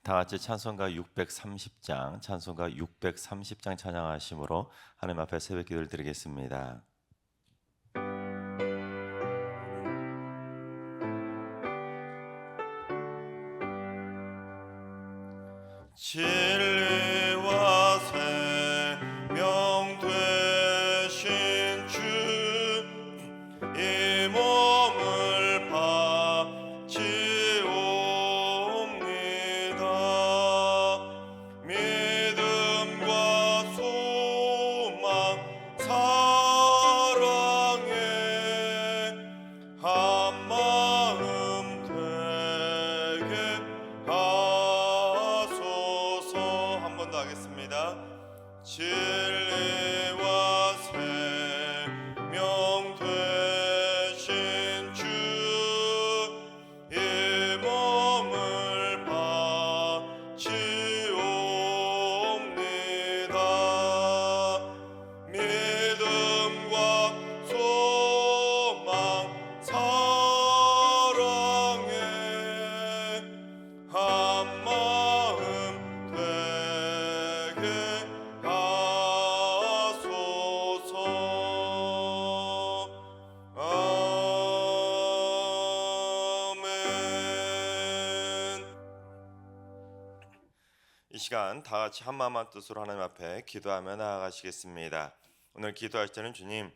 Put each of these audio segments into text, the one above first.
다 같이 찬송가 630장, 찬송가 630장 찬양하심으로 하나님 앞에 새벽 기도를 드리겠습니다. 진리와 생명 되신 주, 이 몸을 바치옵니다. 믿음과 소망 사랑에 한 마음 되게 하소서. 한 번 더 하겠습니다. 진리와 생명 되신 주, 이 몸을 바치옵니다. 믿음과 소망 사랑에 한 마음 되게 하소서. 아멘. 이 시간 다 같이 한 마음 한 뜻으로 하나님 앞에 기도하며 나아가시겠습니다. 오늘 기도할 때는 주님,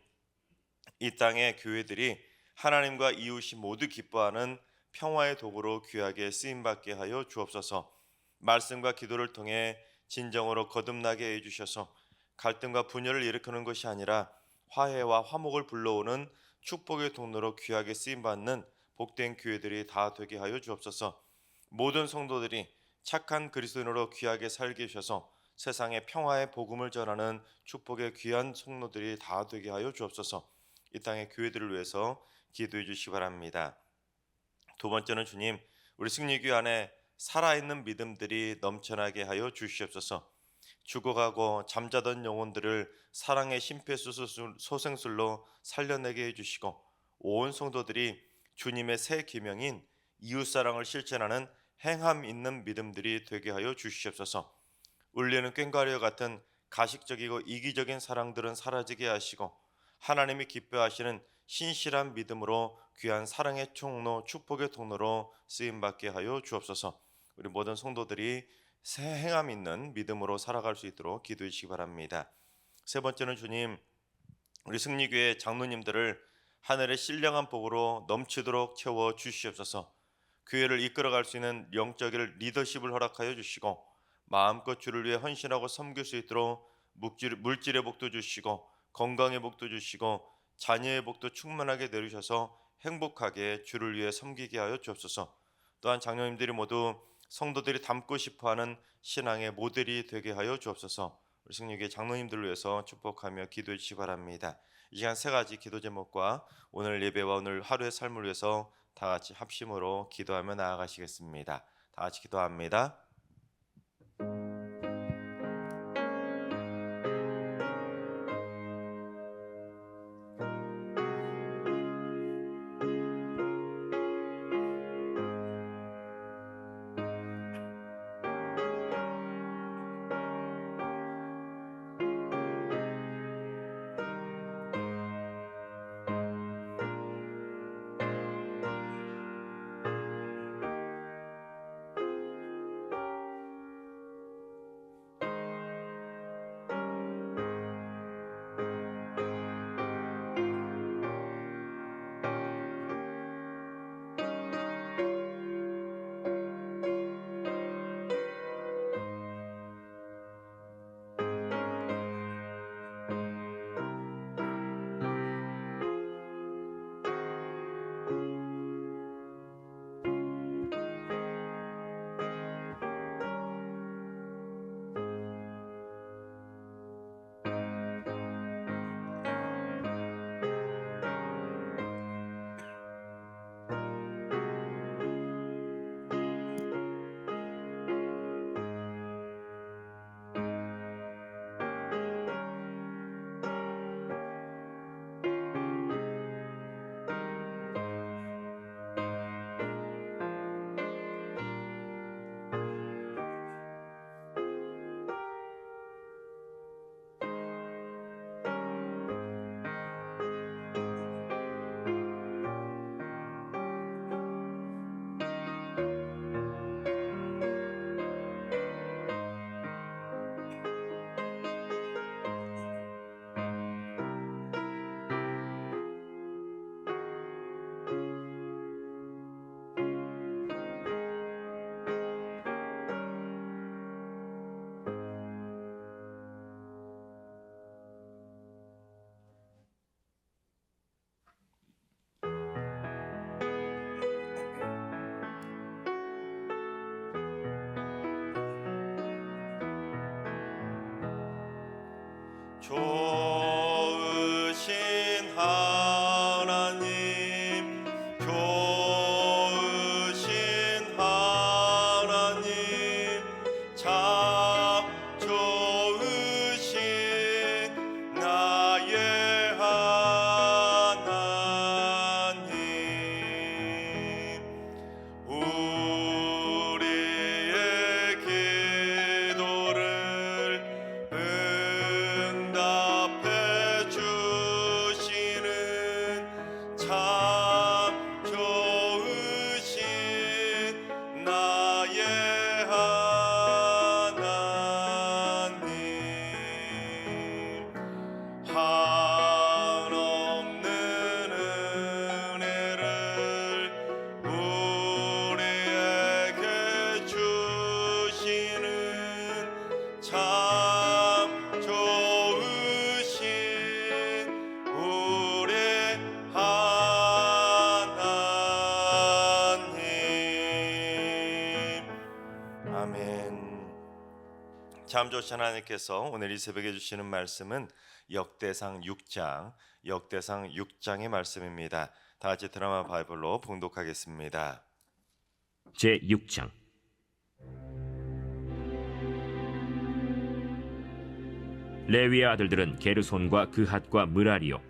이 땅의 교회들이 하나님과 이웃이 모두 기뻐하는 평화의 도구로 귀하게 쓰임받게 하여 주옵소서. 말씀과 기도를 통해 진정으로 거듭나게 해주셔서 갈등과 분열을 일으키는 것이 아니라 화해와 화목을 불러오는 축복의 통로로 귀하게 쓰임받는 복된 교회들이 다 되게 하여 주옵소서. 모든 성도들이 착한 그리스도인으로 귀하게 살게 하셔서 세상에 평화의 복음을 전하는 축복의 귀한 성도들이 다 되게 하여 주옵소서. 이 땅의 교회들을 위해서 기도해 주시기 바랍니다. 두 번째는 주님, 우리 승리교회 안에 살아있는 믿음들이 넘쳐나게 하여 주시옵소서. 죽어가고 잠자던 영혼들을 사랑의 심폐소생술로 살려내게 해주시고, 온 성도들이 주님의 새 계명인 이웃사랑을 실천하는 행함 있는 믿음들이 되게 하여 주시옵소서. 울리는 꽹과리와 같은 가식적이고 이기적인 사랑들은 사라지게 하시고, 하나님이 기뻐하시는 신실한 믿음으로 귀한 사랑의 통로, 축복의 통로로 쓰임받게 하여 주옵소서. 우리 모든 성도들이 새 행함 있는 믿음으로 살아갈 수 있도록 기도해 주시기 바랍니다. 세 번째는 주님, 우리 승리교회 장로님들을 하늘의 신령한 복으로 넘치도록 채워 주시옵소서. 교회를 이끌어갈 수 있는 영적인 리더십을 허락하여 주시고, 마음껏 주를 위해 헌신하고 섬길 수 있도록 물질의 복도 주시고, 건강의 복도 주시고, 자녀의 복도 충만하게 내리셔서 행복하게 주를 위해 섬기게 하여 주옵소서. 또한 장로님들이 모두 성도들이 닮고 싶어하는 신앙의 모델이 되게 하여 주옵소서. 우리 승리교회 장로님들을 위해서 축복하며 기도해 주시기 바랍니다. 이 시간 세 가지 기도 제목과 오늘 예배와 오늘 하루의 삶을 위해서 다 같이 합심으로 기도하며 나아가시겠습니다. 다 같이 기도합니다. 좋으신 하나님, 좋으신 하나님, 참 좋으신 나의 하나님. 우리의 기도를 응답해 주시는 참 좋으신 나의 하나님. 한없는 은혜를 우리에게 주시는 참 좋으신 우리 하나님. 아멘. 참 좋으신 하나님께서 오늘 이 새벽에 주시는 말씀은 역대상 6장의 말씀입니다. 다 같이 드라마 바이블로 봉독하겠습니다. 제6장. 레위의 아들들은 게르손과 그핫과 므라리요,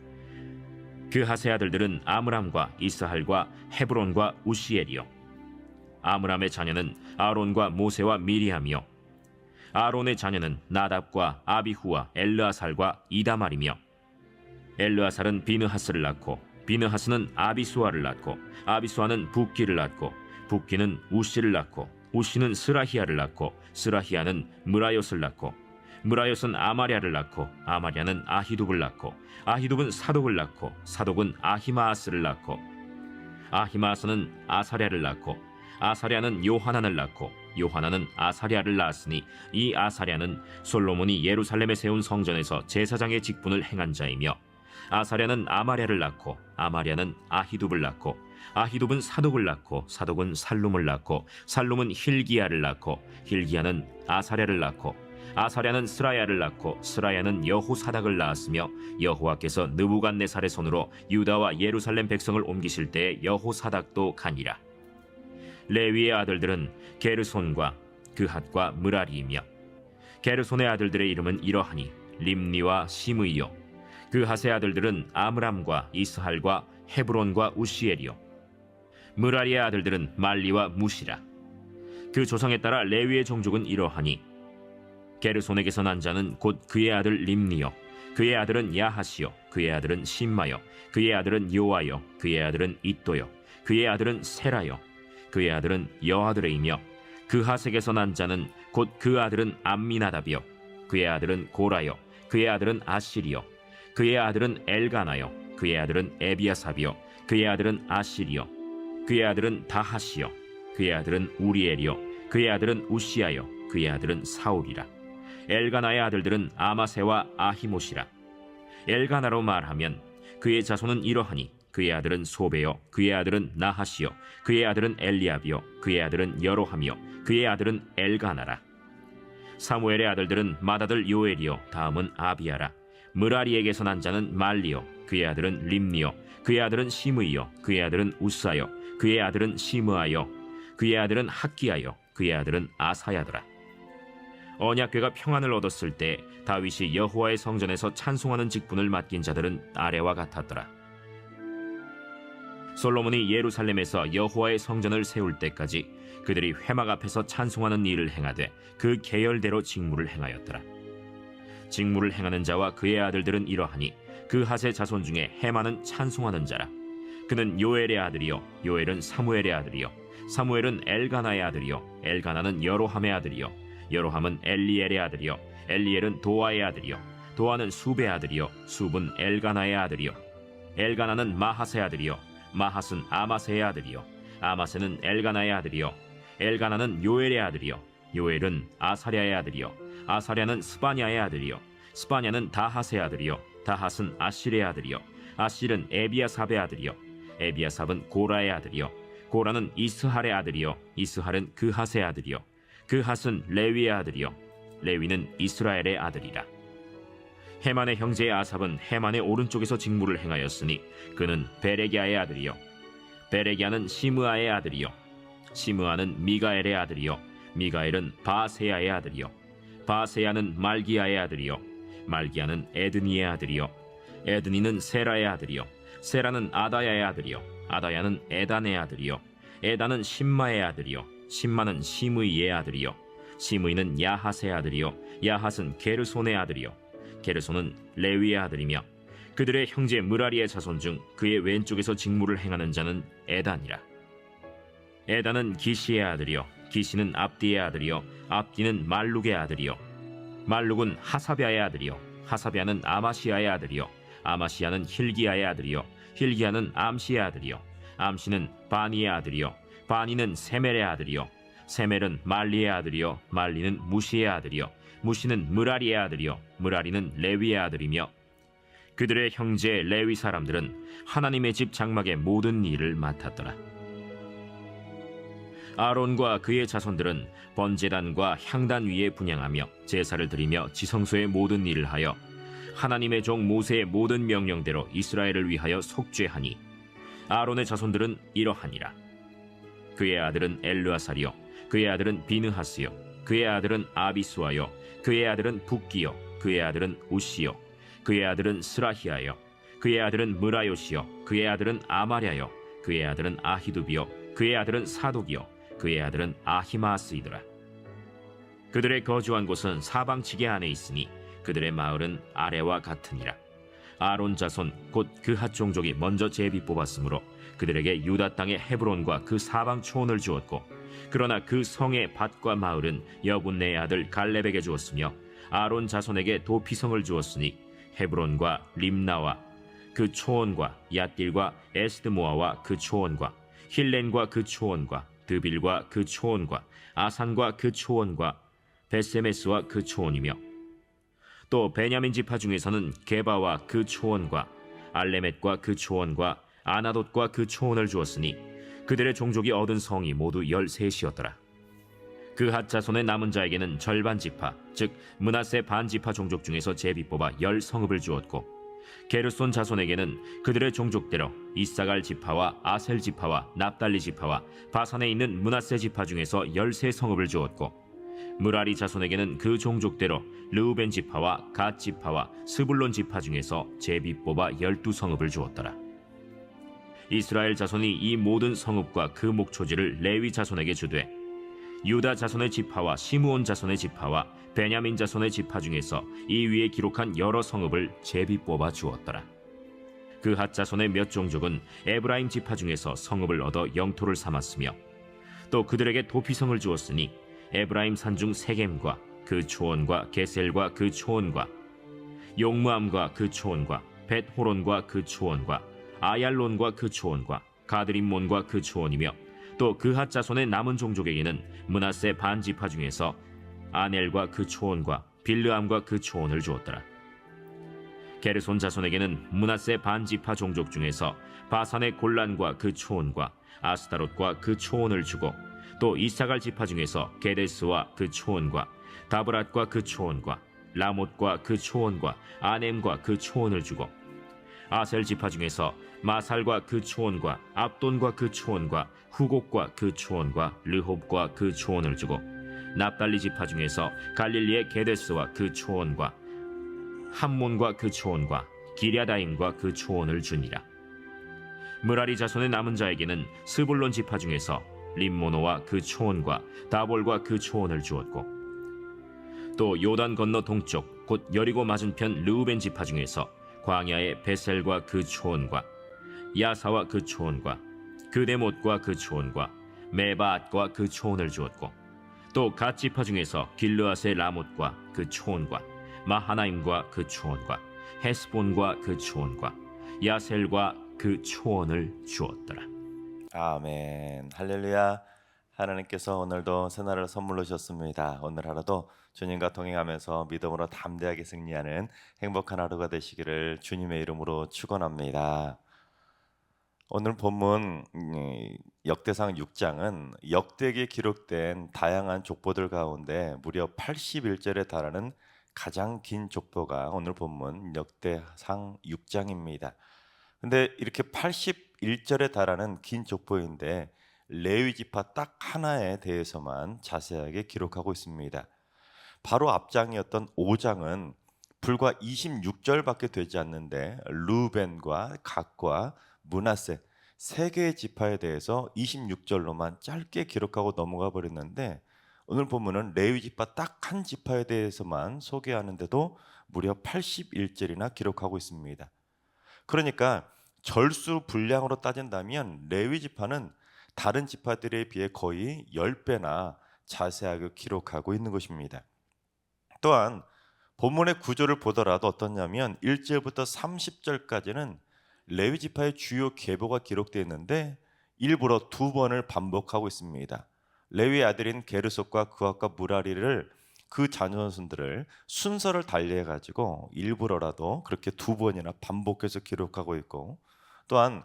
그핫의 아들들은 아므람과 이스할과 헤브론과 우시엘이요. 아므람의 자녀는 아론과 모세와 미리암이요, 아론의 자녀는 나답과 아비후와 엘르아살과 이다말이며, 엘르아살은 비느하스를 낳고 비느하스는 아비수아를 낳고 아비수아는 붓기를 낳고 붓기는 우시를 낳고 우시는 스라히야를 낳고 스라히야는 므라옅을 낳고 므라옅은 아마랴를 낳고 아마랴는 아히둡을 낳고 아히둡은 사독을 낳고 사독은 아히마아스를 낳고 아히마아스는 아사랴를 낳고 아사랴는 요하난을 낳고 요하난은 아사랴를 낳았으니 이 아사랴는 솔로몬이 예루살렘에 세운 성전에서 제사장의 직분을 행한 자이며, 아사랴는 아마랴를 낳고 아마랴는 아히둡을 낳고 아히둡은 사독을 낳고 사독은 살룸을 낳고 살룸은 힐기야를 낳고 힐기야는 아사랴를 낳고 아사랴는 스라야를 낳고 스라야는 여호사닥을 낳았으며, 여호와께서 느부갓네살의 손으로 유다와 예루살렘 백성을 옮기실 때에 여호사닥도 가니라. 레위의 아들들은 게르손과 그핫과 므라리이며, 게르손의 아들들의 이름은 이러하니 림니와 시므이요, 그핫의 아들들은 아므람과 이스할과 헤브론과 우시엘이요, 므라리의 아들들은 말리와 무시라. 그 조상에 따라 레위의 종족은 이러하니 게르손에게서 난 자는 곧 그의 아들 림니요, 그의 아들은 야하시요, 그의 아들은 심마요, 그의 아들은 요아요, 그의 아들은 이또요, 그의 아들은 세라요, 그의 아들은 여아드레이며, 그핫에게서 난 자는 곧 그 아들은 암미나답이요, 그의 아들은 고라요, 그의 아들은 아시리요, 그의 아들은 엘가나요, 그의 아들은 에비아삽이요, 그의 아들은 아시리요, 그의 아들은 다하시요, 그의 아들은 우리엘이요, 그의 아들은 우시아요, 그의 아들은 사울이라. 엘가나의 아들들은 아마세와 아히못이라. 엘가나로 말하면 그의 자손은 이러하니 그의 아들은 소베요, 그의 아들은 나하시요, 그의 아들은 엘리압이요, 그의 아들은 여로함이요, 그의 아들은 엘가나라. 사무엘의 아들들은 맏아들 요엘이요, 다음은 아비야라. 므라리에게서 난 자는 말리요, 그의 아들은 림니요, 그의 아들은 시므이요, 그의 아들은 우사요, 그의 아들은 시므아요, 그의 아들은 학기야요, 그의 아들은 아사야더라. 언약궤가 평안을 얻었을 때 다윗이 여호와의 성전에서 찬송하는 직분을 맡긴 자들은 아래와 같았더라. 솔로몬이 예루살렘에서 여호와의 성전을 세울 때까지 그들이 회막 앞에서 찬송하는 일을 행하되 그 계열대로 직무를 행하였더라. 직무를 행하는 자와 그의 아들들은 이러하니 그핫의 자손 중에 헤만은 찬송하는 자라. 그는 요엘의 아들이요, 요엘은 사무엘의 아들이요, 사무엘은 엘가나의 아들이요, 엘가나는 여로함의 아들이요, 여로함은 엘리엘의 아들이요, 엘리엘은 도아의 아들이요, 도아는 숲의 아들이요, 숲은 엘가나의 아들이요, 엘가나는 마핫의 아들이요, 마핫은 아마세의 아들이요, 아마세는 엘가나의 아들이요, 엘가나는 요엘의 아들이요, 요엘은 아사랴의 아들이요, 아사랴는 스바냐의 아들이요, 스바냐는 다핫의 아들이요, 다핫은 아실의 아들이요, 아실은 에비아삽의 아들이요, 에비아삽은 고라의 아들이요, 고라는 이스할의 아들이요, 이스할은 그핫의 아들이요, 그핫은 레위의 아들이요, 레위는 이스라엘의 아들이라. 헤만의 형제 아삽은 헤만의 오른쪽에서 직무를 행하였으니 그는 베레기아의 아들이요 베레기아는 시므아의 아들이요 시므아는 미가엘의 아들이요 미가엘은 바세야의 아들이요 바세야는 말기야의 아들이요 말기야는 에드니의 아들이요 에드니는 세라의 아들이요 세라는 아다야의 아들이요 아다야는 에단의 아들이요 에단은 심마의 아들이요 심마는 시므이의 아들이요 시므이는 야핫의 아들이요 야핫은 게르손의 아들이요 게르손은 레위의 아들이며 그들의 형제 무라리의 자손 중 그의 왼쪽에서 직무를 행하는 자는 에단이라. 에단은 기시의 아들이요 기시는 압디의 아들이요 압디는 말룩의 아들이요 말룩은 하사비아의 아들이요 하사비아는 아마시아의 아들이요 아마시아는 힐기야의 아들이요 힐기야는 암시의 아들이요 암시는 바니의 아들이요 바니는 세멜의 아들이요 세멜은 말리의 아들이요 말리는 무시의 아들이요 무시는 무라리의 아들이요 무라리는 레위의 아들이며 그들의 형제 레위 사람들은 하나님의 집 장막의 모든 일을 맡았더라. 아론과 그의 자손들은 번제단과 향단 위에 분향하며 제사를 드리며 지성소의 모든 일을 하여 하나님의 종 모세의 모든 명령대로 이스라엘을 위하여 속죄하니 아론의 자손들은 이러하니라. 그의 아들은 엘르아살이요 그의 아들은 비느하스요 그의 아들은 아비수아요 그의 아들은 붓기요 그의 아들은 우시요 그의 아들은 스라히아요 그의 아들은 무라요시요 그의 아들은 아마랴요 그의 아들은 아히두비요 그의 아들은 사독이요 그의 아들은 아히마스이더라. 그들의 거주한 곳은 사방지게 안에 있으니 그들의 마을은 아래와 같으니라. 아론 자손 곧 그핫 종족이 먼저 제비 뽑았으므로 그들에게 유다 땅의 헤브론과 그 사방 초원을 주었고 그러나 그 성의 밭과 마을은 여분네의 아들 갈렙에게 주었으며 아론 자손에게 도피성을 주었으니 헤브론과 림나와 그 초원과 얏딜과 에스드모아와 그 초원과 힐렌과 그 초원과 드빌과 그 초원과 아산과 그 초원과 베세메스와 그 초원이며 또 베냐민 지파 중에서는 게바와 그 초원과 알레멧과 그 초원과 아나돗과 그 초원을 주었으니 그들의 종족이 얻은 성이 모두 13이었더라. 그핫 자손의 남은 자에게는 절반 지파 즉 므낫세 반 지파 종족 중에서 제비 뽑아 10성읍을 주었고 게르손 자손에게는 그들의 종족대로 이사갈 지파와 아셀 지파와 납달리 지파와 바산에 있는 므낫세 지파 중에서 13성읍을 주었고 무라리 자손에게는 그 종족대로 르우벤 지파와 갓 지파와 스불론 지파 중에서 제비 뽑아 12성읍을 주었더라. 이스라엘 자손이 이 모든 성읍과 그 목초지를 레위 자손에게 주되 유다 자손의 지파와 시므온 자손의 지파와 베냐민 자손의 지파 중에서 이 위에 기록한 여러 성읍을 제비 뽑아 주었더라. 그핫 자손의 몇 종족은 에브라임 지파 중에서 성읍을 얻어 영토를 삼았으며 또 그들에게 도피성을 주었으니 에브라임 산중 세겜과 그 초원과 게셀과 그 초원과 용무암과 그 초원과 벳호론과 그 초원과 아얄론과 그 초원과 가드림몬과 그 초원이며 또 그핫 자손의 남은 종족에게는 므낫세 반 지파 중에서 아넬과 그 초원과 빌르암과 그 초원을 주었더라. 게르손 자손에게는 므낫세 반 지파 종족 중에서 바산의 골란과 그 초원과 아스타롯과 그 초원을 주고 또 이사갈 지파 중에서 게데스와 그 초원과 다브랏과 그 초원과 라못과 그 초원과 아넴과 그 초원을 주고 아셀 지파 중에서 마살과 그 초원과 압돈과 그 초원과 후곡과 그 초원과 르홉과 그 초원을 주고 납달리 지파 중에서 갈릴리의 게데스와 그 초원과 함몬과 그 초원과 기랴다임과 그 초원을 주니라. 무라리 자손의 남은 자에게는 스불론 지파 중에서 림모노와 그 초원과 다볼과 그 초원을 주었고 또 요단 건너 동쪽 곧 여리고 맞은편 르우벤 지파 중에서 광야의 베셀과 그 초원과 야사와 그 초원과 그데못과 그 초원과 메바앗과 그 초원을 주었고 또 갓 지파 중에서 길르앗의 라못과 그 초원과 마하나임과 그 초원과 헤스본과 그 초원과 야셀과 그 초원을 주었더라. 아멘. 할렐루야. 하나님께서 오늘도 새날을 선물로 주셨습니다. 오늘 하루도 주님과 동행하면서 믿음으로 담대하게 승리하는 행복한 하루가 되시기를 주님의 이름으로 축원합니다. 오늘 본문 역대상 6장은 역대기에 기록된 다양한 족보들 가운데 무려 81절에 달하는 가장 긴 족보가 오늘 본문 역대상 6장입니다. 근데 이렇게 81절에 달하는 긴 족보인데 레위 지파 딱 하나에 대해서만 자세하게 기록하고 있습니다. 바로 앞장이었던 5장은 불과 26절밖에 되지 않는데 루벤과 갓과 므낫세 세 개의 지파에 대해서 26절로만 짧게 기록하고 넘어가 버렸는데 오늘 본문은 레위 지파 딱 한 지파에 대해서만 소개하는데도 무려 81절이나 기록하고 있습니다. 그러니까 절수 분량으로 따진다면 레위 지파는 다른 지파들에 비해 거의 10배나 자세하게 기록하고 있는 것입니다. 또한 본문의 구조를 보더라도 어떻냐면 1절부터 30절까지는 레위 지파의 주요 계보가 기록되어 있는데 일부러 두 번을 반복하고 있습니다. 레위의 아들인 게르손과 그앗과 무라리를 그 자손들을 순서를 달리해 가지고 일부러라도 그렇게 두 번이나 반복해서 기록하고 있고, 또한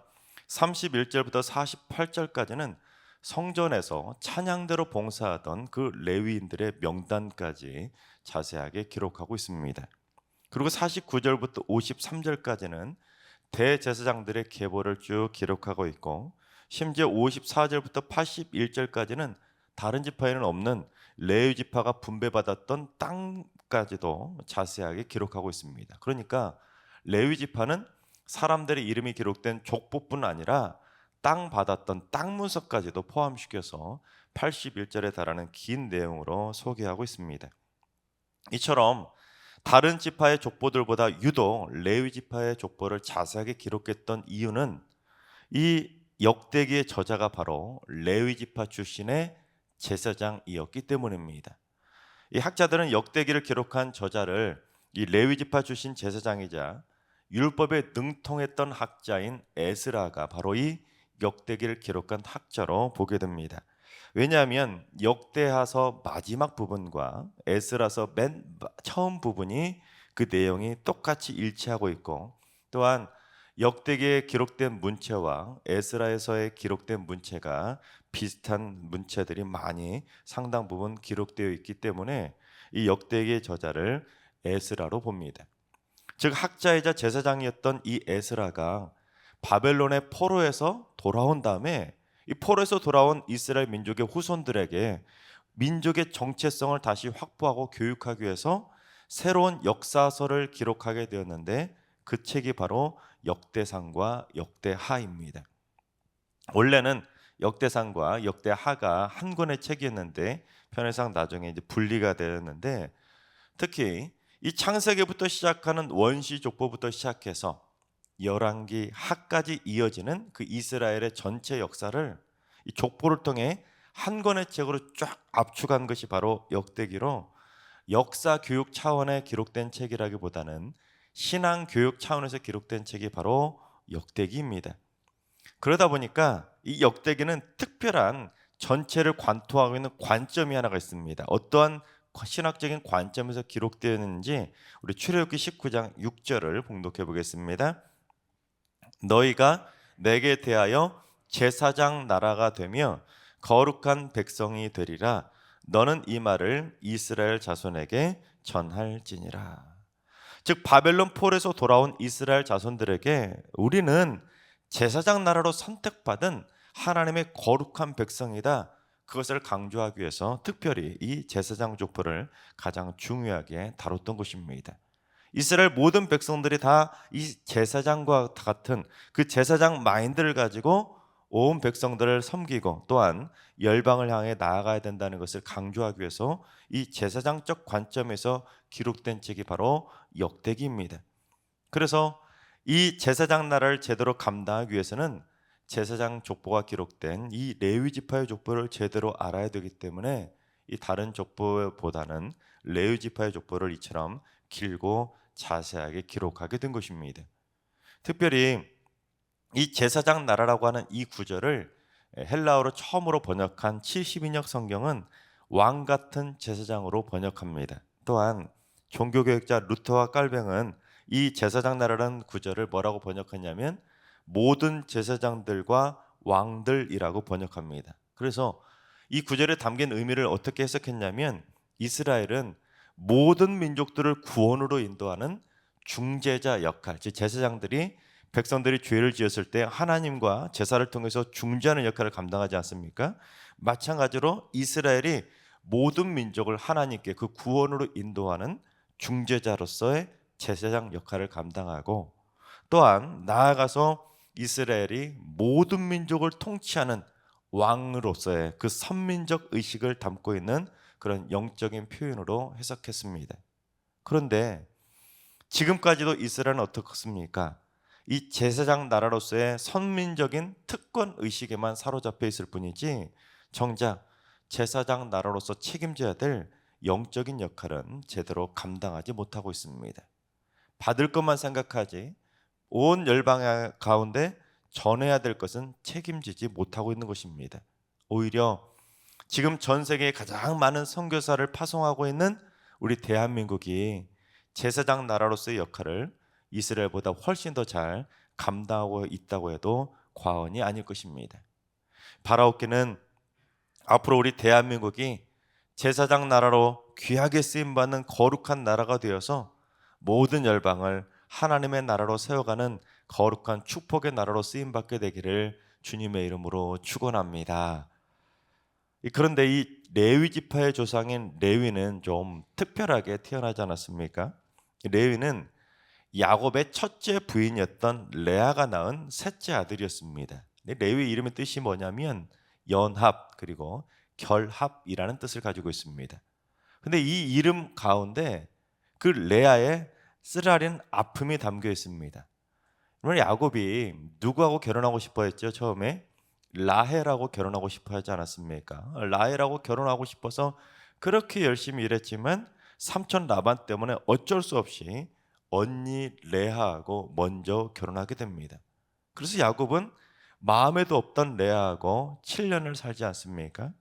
31절부터 48절까지는 성전에서 찬양대로 봉사하던 그 레위인들의 명단까지 자세하게 기록하고 있습니다. 그리고 49절부터 53절까지는 대제사장들의 계보를 쭉 기록하고 있고, 심지어 54절부터 81절까지는 다른 지파에는 없는 레위 지파가 분배받았던 땅까지도 자세하게 기록하고 있습니다. 그러니까 레위 지파는 사람들의 이름이 기록된 족보뿐 아니라 땅 받았던 땅 문서까지도 포함시켜서 81절에 달하는 긴 내용으로 소개하고 있습니다. 이처럼 다른 지파의 족보들보다 유독 레위 지파의 족보를 자세하게 기록했던 이유는 이 역대기의 저자가 바로 레위 지파 출신의 제사장이었기 때문입니다. 이 학자들은 역대기를 기록한 저자를 이 레위 지파 출신 제사장이자 율법에 능통했던 학자인 에스라가 바로 이 역대기를 기록한 학자로 보게 됩니다. 왜냐하면 역대하서 마지막 부분과 에스라서 맨 처음 부분이 그 내용이 똑같이 일치하고 있고, 또한 역대기에 기록된 문체와 에스라에서의 기록된 문체가 비슷한 문체들이 많이 상당 부분 기록되어 있기 때문에 이 역대기의 저자를 에스라로 봅니다. 즉 학자이자 제사장이었던 이 에스라가 바벨론의 포로에서 돌아온 다음에 이 포로에서 돌아온 이스라엘 민족의 후손들에게 민족의 정체성을 다시 확보하고 교육하기 위해서 새로운 역사서를 기록하게 되었는데 그 책이 바로 역대상과 역대하입니다. 원래는 역대상과 역대하가 한 권의 책이었는데 편의상 나중에 이제 분리가 되었는데, 특히 이 창세기부터 시작하는 원시 족보부터 시작해서 열왕기 하까지 이어지는 그 이스라엘의 전체 역사를 이 족보를 통해 한 권의 책으로 쫙 압축한 것이 바로 역대기로, 역사 교육 차원에 기록된 책이라기보다는 신앙 교육 차원에서 기록된 책이 바로 역대기입니다. 그러다 보니까 이 역대기는 특별한 전체를 관통하고 있는 관점이 하나가 있습니다. 어떠한 신학적인 관점에서 기록되어 있는지 우리 출애굽기 19장 6절을 봉독해 보겠습니다. 너희가 내게 대하여 제사장 나라가 되며 거룩한 백성이 되리라. 너는 이 말을 이스라엘 자손에게 전할지니라. 즉 바벨론 폴에서 돌아온 이스라엘 자손들에게 우리는 제사장 나라로 선택받은 하나님의 거룩한 백성이다, 그것을 강조하기 위해서 특별히 이 제사장 족보를 가장 중요하게 다뤘던 것입니다. 이스라엘 모든 백성들이 다 이 제사장과 같은 그 제사장 마인드를 가지고 온 백성들을 섬기고 또한 열방을 향해 나아가야 된다는 것을 강조하기 위해서 이 제사장적 관점에서 기록된 책이 바로 역대기입니다. 그래서 이 제사장 나라를 제대로 감당하기 위해서는 제사장 족보가 기록된 이 레위 지파의 족보를 제대로 알아야 되기 때문에 이 다른 족보보다는 레위 지파의 족보를 이처럼 길고 자세하게 기록하게 된 것입니다. 특별히 이 제사장 나라라고 하는 이 구절을 헬라어로 처음으로 번역한 70인역 성경은 왕 같은 제사장으로 번역합니다. 또한 종교개혁자 루터와 깔뱅은 이 제사장 나라라는 구절을 뭐라고 번역하냐면 모든 제사장들과 왕들이라고 번역합니다. 그래서 이 구절에 담긴 의미를 어떻게 해석했냐면 이스라엘은 모든 민족들을 구원으로 인도하는 중재자 역할, 즉 제사장들이 백성들이 죄를 지었을 때 하나님과 제사를 통해서 중재하는 역할을 감당하지 않습니까? 마찬가지로 이스라엘이 모든 민족을 하나님께 그 구원으로 인도하는 중재자로서의 제사장 역할을 감당하고, 또한 나아가서 이스라엘이 모든 민족을 통치하는 왕으로서의 그 선민적 의식을 담고 있는 그런 영적인 표현으로 해석했습니다. 그런데 지금까지도 이스라엘은 어떻습니까? 이 제사장 나라로서의 선민적인 특권 의식에만 사로잡혀 있을 뿐이지 정작 제사장 나라로서 책임져야 될 영적인 역할은 제대로 감당하지 못하고 있습니다. 받을 것만 생각하지 온 열방 가운데 전해야 될 것은 책임지지 못하고 있는 것입니다. 오히려 지금 전 세계에 가장 많은 선교사를 파송하고 있는 우리 대한민국이 제사장 나라로서의 역할을 이스라엘보다 훨씬 더 잘 감당하고 있다고 해도 과언이 아닐 것입니다. 바라옵기는 앞으로 우리 대한민국이 제사장 나라로 귀하게 쓰임받는 거룩한 나라가 되어서 모든 열방을 하나님의 나라로 세워가는 거룩한 축복의 나라로 쓰임받게 되기를 주님의 이름으로 축원합니다. 그런데 이 레위 지파의 조상인 레위는 좀 특별하게 태어나지 않았습니까? 레위는 야곱의 첫째 부인이었던 레아가 낳은 셋째 아들이었습니다. 레위 이름의 뜻이 뭐냐면 연합 그리고 결합이라는 뜻을 가지고 있습니다. 근데 이 이름 가운데 그 레아의 쓰라린 아픔이 담겨 있습니다. 오늘 야곱이 누구하고 결혼하고 싶어 했죠? 처음에 라헬하고 결혼하고 싶어 하지 않았습니까? 라헬하고 결혼하고 싶어서 그렇게 열심히 일했지만 삼촌 라반 때문에 어쩔 수 없이 언니 레아하고 먼저 결혼하게 됩니다. 그래서 야곱은 마음에도 없던 레아하고 7년을 살지 않습니까?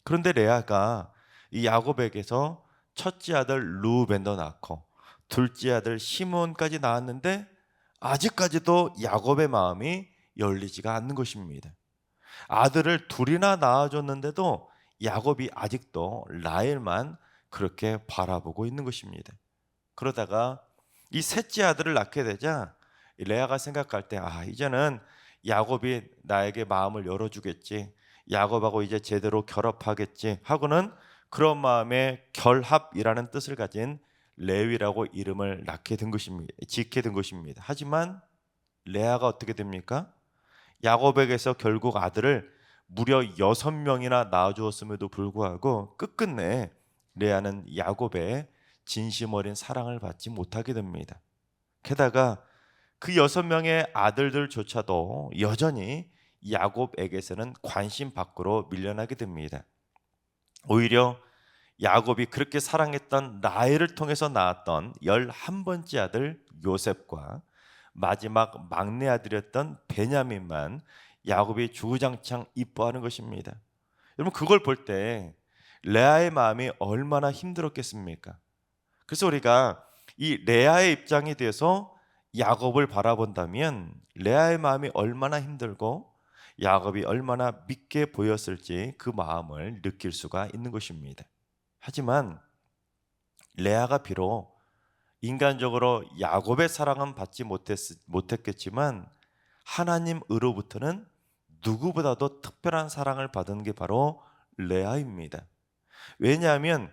그런데 레아가 이 야곱에게서 첫째 아들 루벤도 낳고 둘째 아들 시몬까지 낳았는데 아직까지도 야곱의 마음이 열리지가 않는 것입니다. 아들을 둘이나 낳아줬는데도 야곱이 아직도 라헬만 그렇게 바라보고 있는 것입니다. 그러다가 이 셋째 아들을 낳게 되자 레아가 생각할 때 이제는 야곱이 나에게 마음을 열어주겠지, 야곱하고 이제 제대로 결합하겠지 하고는 그런 마음에 결합이라는 뜻을 가진 레위라고 이름을 짓게 된 것입니다. 하지만 레아가 어떻게 됩니까? 야곱에게서 결국 아들을 무려 6명이나 낳아주었음에도 불구하고 끝끝내 레아는 야곱의 진심 어린 사랑을 받지 못하게 됩니다. 게다가 그 6명의 아들들조차도 여전히 야곱에게서는 관심 밖으로 밀려나게 됩니다. 오히려 야곱이 그렇게 사랑했던 라헬을 통해서 낳았던 11번째 아들 요셉과 마지막 막내 아들이었던 베냐민만 야곱이 주구장창 이뻐하는 것입니다. 여러분, 그걸 볼 때 레아의 마음이 얼마나 힘들었겠습니까? 그래서 우리가 이 레아의 입장이 돼서 야곱을 바라본다면 레아의 마음이 얼마나 힘들고 야곱이 얼마나 믿게 보였을지 그 마음을 느낄 수가 있는 것입니다. 하지만 레아가 비록 인간적으로 야곱의 사랑은 받지 못했겠지만 하나님으로부터는 누구보다도 특별한 사랑을 받은 게 바로 레아입니다. 왜냐하면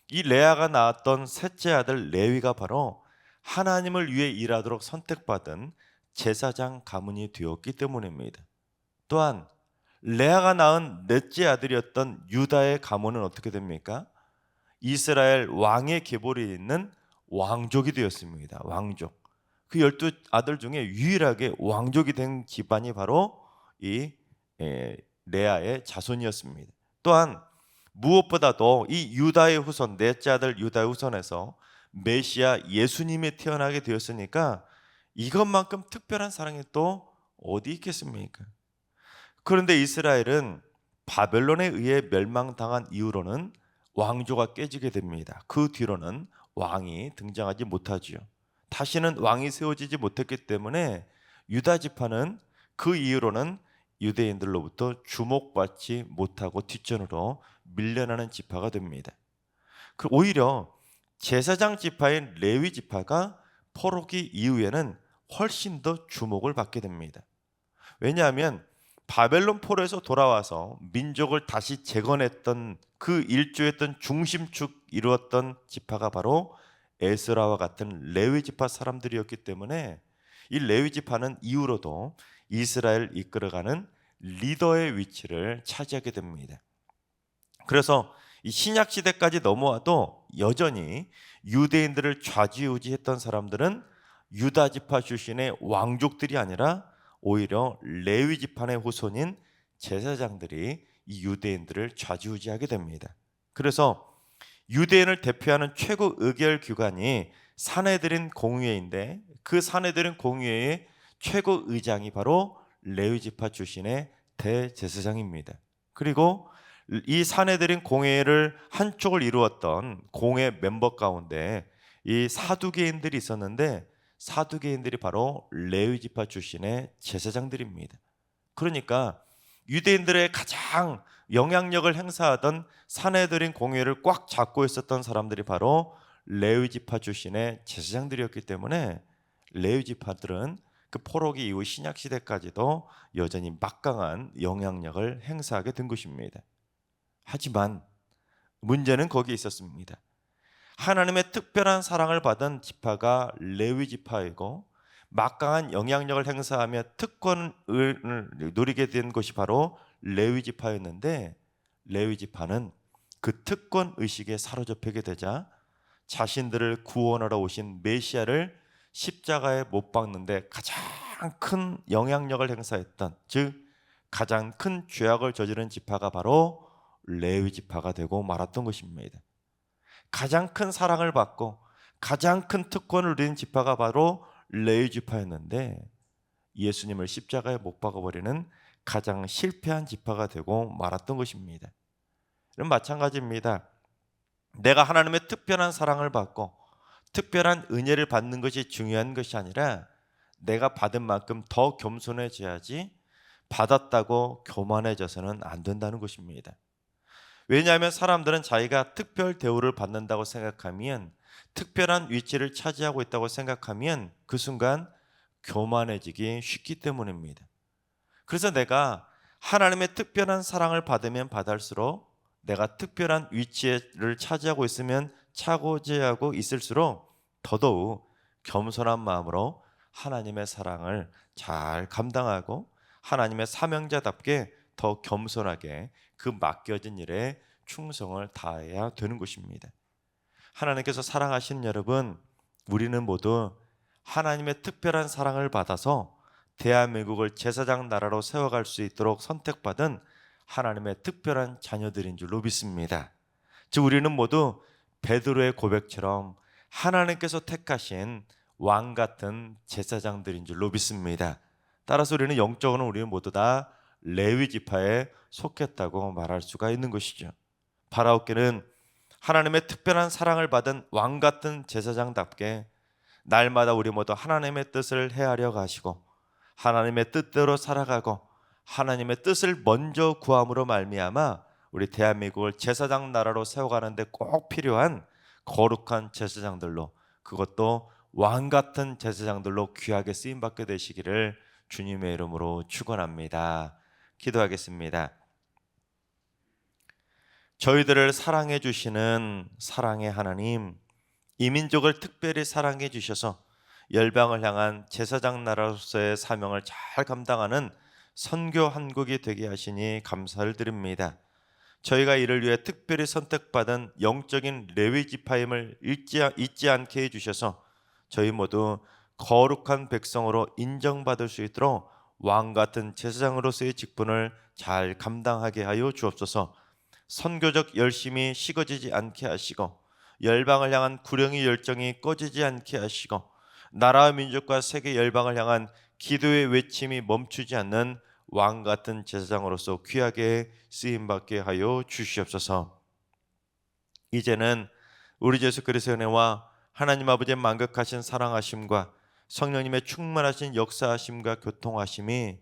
이 레아가 낳았던 셋째 아들 레위가 바로 하나님을 위해 일하도록 선택받은 제사장 가문이 되었기 때문입니다. 또한 레아가 낳은 넷째 아들이었던 유다의 가문은 어떻게 됩니까? 이스라엘 왕의 계보를 잇는 왕족이 되었습니다. 왕족. 그 12아들 중에 유일하게 왕족이 된 집안이 바로 이 레아의 자손이었습니다. 또한 무엇보다도 이 유다의 후손, 넷째 아들 유다의 후손에서 메시아 예수님이 태어나게 되었으니까 이것만큼 특별한 사랑이 또 어디 있겠습니까? 그런데 이스라엘은 바벨론에 의해 멸망당한 이후로는 왕조가 깨지게 됩니다. 그 뒤로는 왕이 등장하지 못하지요. 다시는 왕이 세워지지 못했기 때문에 유다 지파는 그 이후로는 유대인들로부터 주목받지 못하고 뒷전으로 밀려나는 지파가 됩니다. 오히려 제사장 지파인 레위 지파가 포로기 이후에는 훨씬 더 주목을 받게 됩니다. 왜냐하면 바벨론 포로에서 돌아와서 민족을 다시 재건했던 그 일조했던 중심축 이루었던 지파가 바로 에스라와 같은 레위 지파 사람들이었기 때문에 이 레위 지파는 이후로도 이스라엘을 이끌어가는 리더의 위치를 차지하게 됩니다. 그래서 이 신약 시대까지 넘어와도 여전히 유대인들을 좌지우지했던 사람들은 유다 지파 출신의 왕족들이 아니라 오히려 레위 지파의 후손인 제사장들이 이 유대인들을 좌지우지하게 됩니다. 그래서 유대인을 대표하는 최고 의결 기관이 산헤드린 공의회인데 그 산헤드린 공의회의 최고 의장이 바로 레위 지파 출신의 대제사장입니다. 그리고 이 산헤드린 공회를 한쪽을 이루었던 공회 멤버 가운데 이 사두개인들이 있었는데 사두개인들이 바로 레위 지파 출신의 제사장들입니다. 그러니까 유대인들의 가장 영향력을 행사하던 산헤드린 공회를 꽉 잡고 있었던 사람들이 바로 레위 지파 출신의 제사장들이었기 때문에 레위 지파들은 그 포로기 이후 신약 시대까지도 여전히 막강한 영향력을 행사하게 된 것입니다. 하지만 문제는 거기에 있었습니다. 하나님의 특별한 사랑을 받은 지파가 레위 지파이고 막강한 영향력을 행사하며 특권을 누리게 된 것이 바로 레위 지파였는데 레위 지파는 그 특권 의식에 사로잡히게 되자 자신들을 구원하러 오신 메시아를 십자가에 못 박는데 가장 큰 영향력을 행사했던, 즉 가장 큰 죄악을 저지른 지파가 바로 레위 지파가 되고 말았던 것입니다. 가장 큰 사랑을 받고 가장 큰 특권을 누린 지파가 바로 레위 지파였는데 예수님을 십자가에 못 박아버리는 가장 실패한 지파가 되고 말았던 것입니다. 이런 마찬가지입니다. 내가 하나님의 특별한 사랑을 받고 특별한 은혜를 받는 것이 중요한 것이 아니라 내가 받은 만큼 더 겸손해져야지 받았다고 교만해져서는 안 된다는 것입니다. 왜냐하면 사람들은 자기가 특별 대우를 받는다고 생각하면, 특별한 위치를 차지하고 있다고 생각하면 그 순간 교만해지기 쉽기 때문입니다. 그래서 내가 하나님의 특별한 사랑을 받으면 받을수록, 내가 특별한 위치를 차지하고 있으면 차지하고 있을수록 더더욱 겸손한 마음으로 하나님의 사랑을 잘 감당하고 하나님의 사명자답게 더 겸손하게 그 맡겨진 일에 충성을 다해야 되는 것입니다. 하나님께서 사랑하시는 여러분, 우리는 모두 하나님의 특별한 사랑을 받아서 대한민국을 제사장 나라로 세워갈 수 있도록 선택받은 하나님의 특별한 자녀들인 줄로 믿습니다. 즉 우리는 모두 베드로의 고백처럼 하나님께서 택하신 왕 같은 제사장들인 줄로 믿습니다. 따라서 우리는 영적으로는 우리는 모두 다 레위 지파에 속했다고 말할 수가 있는 것이죠. 바라옵기는 하나님의 특별한 사랑을 받은 왕 같은 제사장답게 날마다 우리 모두 하나님의 뜻을 헤아려 가시고 하나님의 뜻대로 살아가고 하나님의 뜻을 먼저 구함으로 말미암아 우리 대한민국을 제사장 나라로 세워가는 데 꼭 필요한 거룩한 제사장들로, 그것도 왕 같은 제사장들로 귀하게 쓰임받게 되시기를 주님의 이름으로 축원합니다. 기도하겠습니다. 저희들을 사랑해 주시는 사랑의 하나님, 이 민족을 특별히 사랑해 주셔서 열방을 향한 제사장 나라로서의 사명을 잘 감당하는 선교 한국이 되게 하시니 감사를 드립니다. 저희가 이를 위해 특별히 선택받은 영적인 레위 지파임을 잊지 않게 해주셔서 저희 모두 거룩한 백성으로 인정받을 수 있도록 왕 같은 제사장으로서의 직분을 잘 감당하게 하여 주옵소서. 선교적 열심이 식어지지 않게 하시고 열방을 향한 구령의 열정이 꺼지지 않게 하시고 나라와 민족과 세계 열방을 향한 기도의 외침이 멈추지 않는 왕 같은 제사장으로서 귀하게 쓰임받게 하여 주시옵소서. 이제는 우리 예수 그리스도의 은혜와 하나님 아버지의 만극하신 사랑하심과 성령님의 충만하신 역사하심과 교통하심이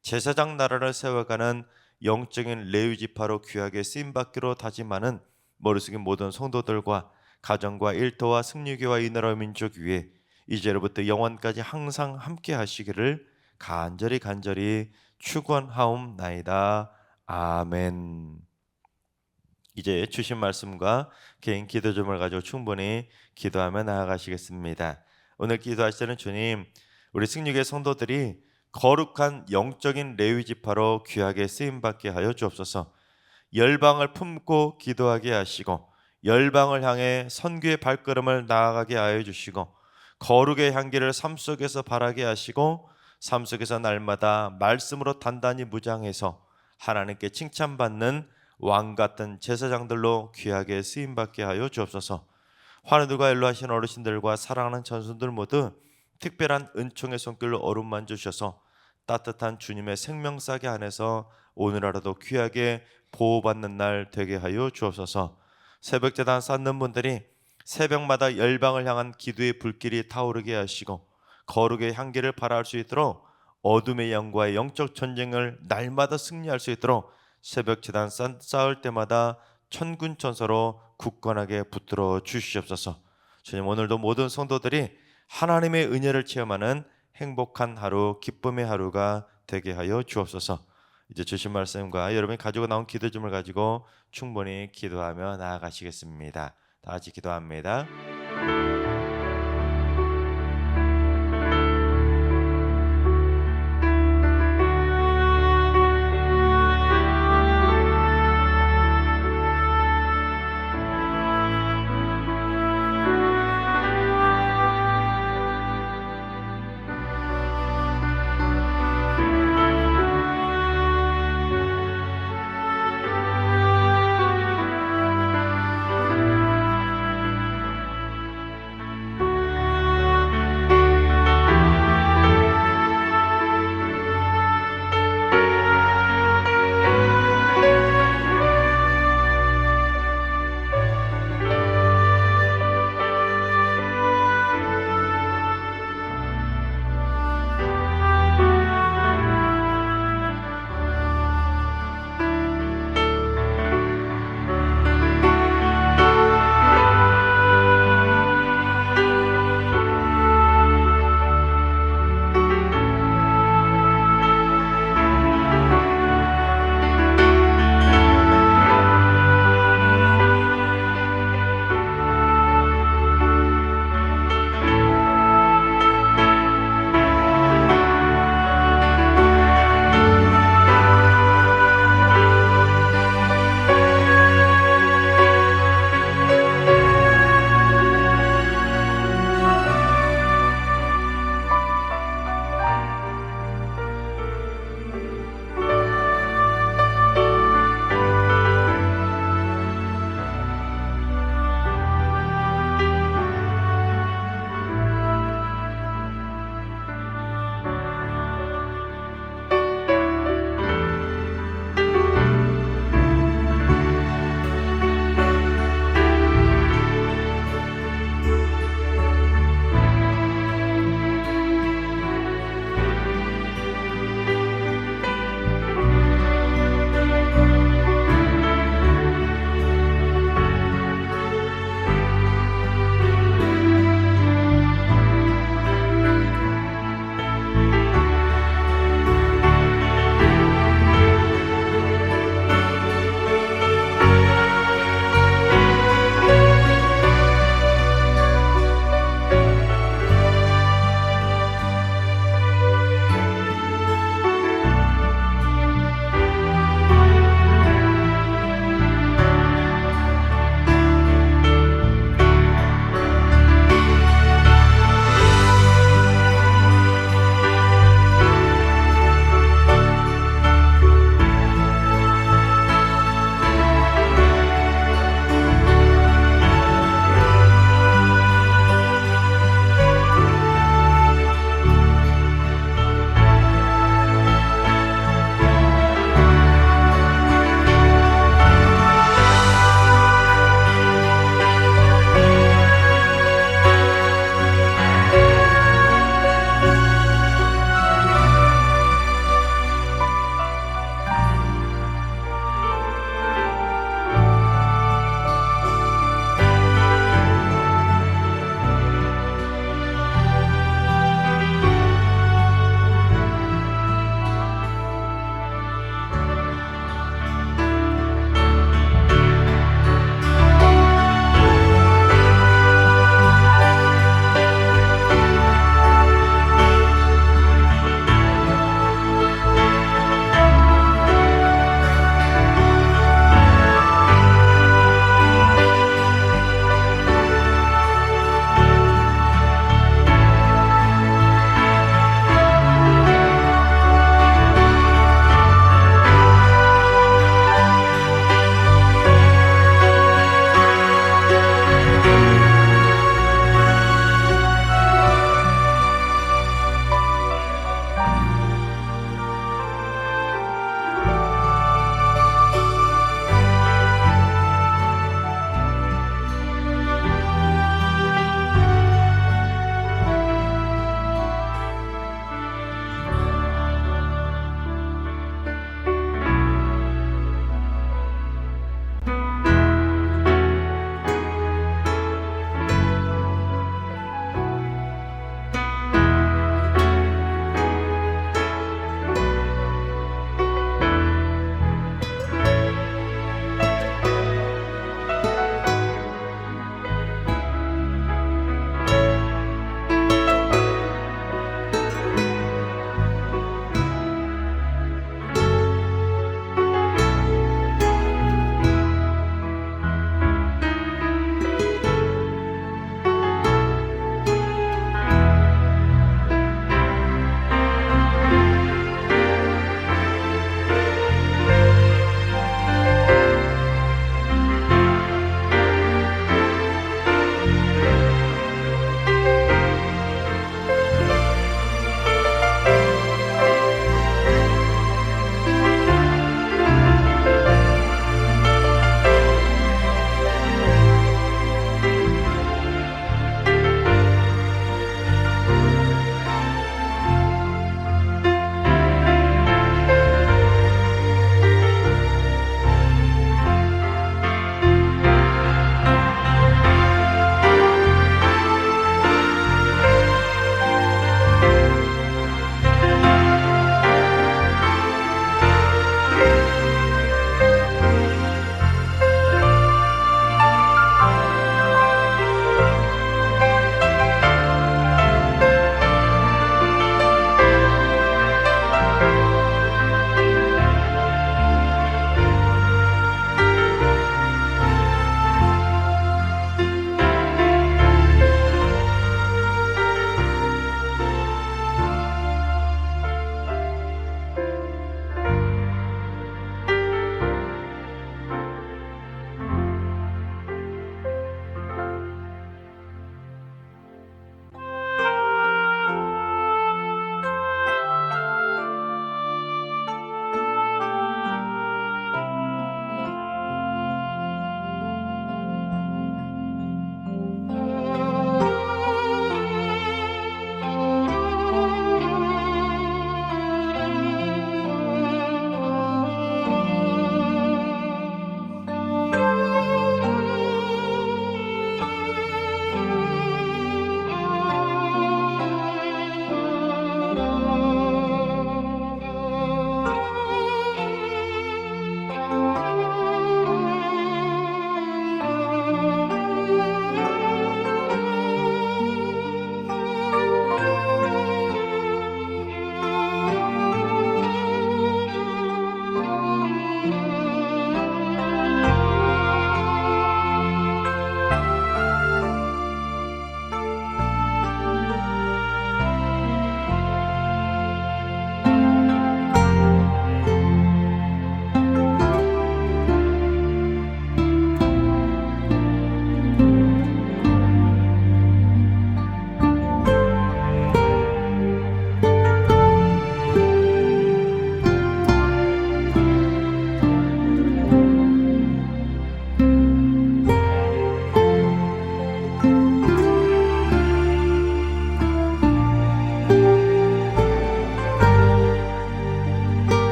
제사장 나라를 세워가는 영적인 레위 지파로 귀하게 쓰임받기로 다짐하는 머리 숙인 모든 성도들과 가정과 일터와 승리교와 이 나라 민족 위에 이제로부터 영원까지 항상 함께 하시기를 간절히 축원하옵나이다. 아멘. 이제 주신 말씀과 개인 기도 점을 가지고 충분히 기도하며 나아가시겠습니다. 오늘 기도하실 때는 주님, 우리 승리교회 성도들이 거룩한 영적인 레위 지파로 귀하게 쓰임 받게 하여 주옵소서. 열방을 품고 기도하게 하시고 열방을 향해 선교의 발걸음을 나아가게 하여 주시고 거룩의 향기를 삶 속에서 바라게 하시고 삶 속에서 날마다 말씀으로 단단히 무장해서 하나님께 칭찬받는 왕 같은 제사장들로 귀하게 쓰임 받게 하여 주옵소서. 환우들과 연로하신 어르신들과 사랑하는 전손들 모두 특별한 은총의 손길로 어루만져 주셔서 따뜻한 주님의 생명싸게 안에서 오늘 하루도 귀하게 보호받는 날 되게 하여 주옵소서. 새벽 제단 쌓는 분들이 새벽마다 열방을 향한 기도의 불길이 타오르게 하시고 거룩의 향기를 발할 수 있도록 어둠의 영과의 영적 전쟁을 날마다 승리할 수 있도록 새벽 제단 쌓을 때마다 천군 천사로 굳건하게 붙들어 주시옵소서. 주님, 오늘도 모든 성도들이 하나님의 은혜를 체험하는 행복한 하루, 기쁨의 하루가 되게 하여 주옵소서. 이제 주신 말씀과 여러분이 가지고 나온 기도점을 가지고 충분히 기도하며 나아가시겠습니다. 다 같이 기도합니다.